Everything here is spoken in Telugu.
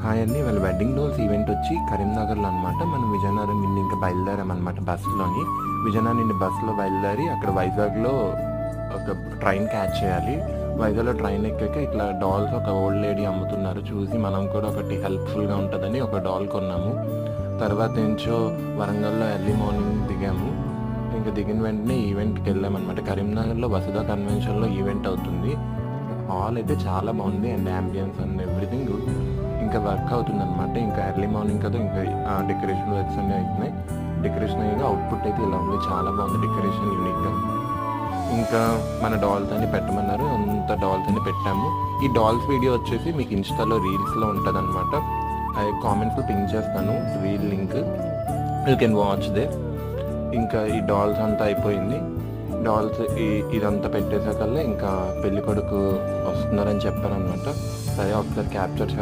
హాయ్ అండి. వాళ్ళ వెడ్డింగ్ డోల్స్ ఈవెంట్ వచ్చి కరీంనగర్లో అనమాట. మనం విజయనగరం నుండి ఇంకా బయలుదేరామన్నమాట బస్సులోని. విజయనగరం నుండి బస్సులో బయలుదేరి అక్కడ వైజాగ్లో ఒక ట్రైన్ క్యాచ్ చేయాలి. వైజాగ్లో ట్రైన్ ఎక్కాక ఇట్లా డాల్స్ ఒక ఓల్డ్ లేడీ అమ్ముతున్నారు చూసి మనం కూడా ఒకటి హెల్ప్ఫుల్గా ఉంటుందని ఒక డాల్ కొన్నాము. తర్వాత ఏంచో వరంగల్లో ఎర్లీ మార్నింగ్ దిగాము. ఇంకా దిగిన వెంటనే ఈవెంట్కి వెళ్ళామన్నమాట. కరీంనగర్లో వసుధ కన్వెన్షన్లో ఈవెంట్ అవుతుంది. హాల్ అయితే చాలా బాగుంది అండ్ అంబియన్స్ అండ్ ఎవ్రీథింగ్ ఇంకా వర్క్ అవుతుంది అనమాట. ఇంకా ఎర్లీ మార్నింగ్ కదా ఇంకా డెకరేషన్ వర్క్స్ అన్నీ అవుతున్నాయి. డెకరేషన్ అయ్యాక అవుట్పుట్ అయితే ఇలా ఉంది, చాలా బాగుంది డెకరేషన్ యూనిక్గా. ఇంకా మన డాల్స్ అని పెట్టమన్నారు, అంత డాల్స్ అని పెట్టాము. ఈ డాల్స్ వీడియో వచ్చేసి మీకు ఇన్స్టాలో రీల్స్లో ఉంటుంది అనమాట. అది కామెంట్స్లో పింక్ చేస్తాను reel link, you can watch they. ఇంకా ఈ డాల్స్ అంతా అయిపోయింది. డాల్స్ ఇదంతా పెట్టేసాకల్లా ఇంకా పెళ్ళి కొడుకు వస్తున్నారని చెప్పారనమాట. సరే ఒకసారి క్యాప్చర్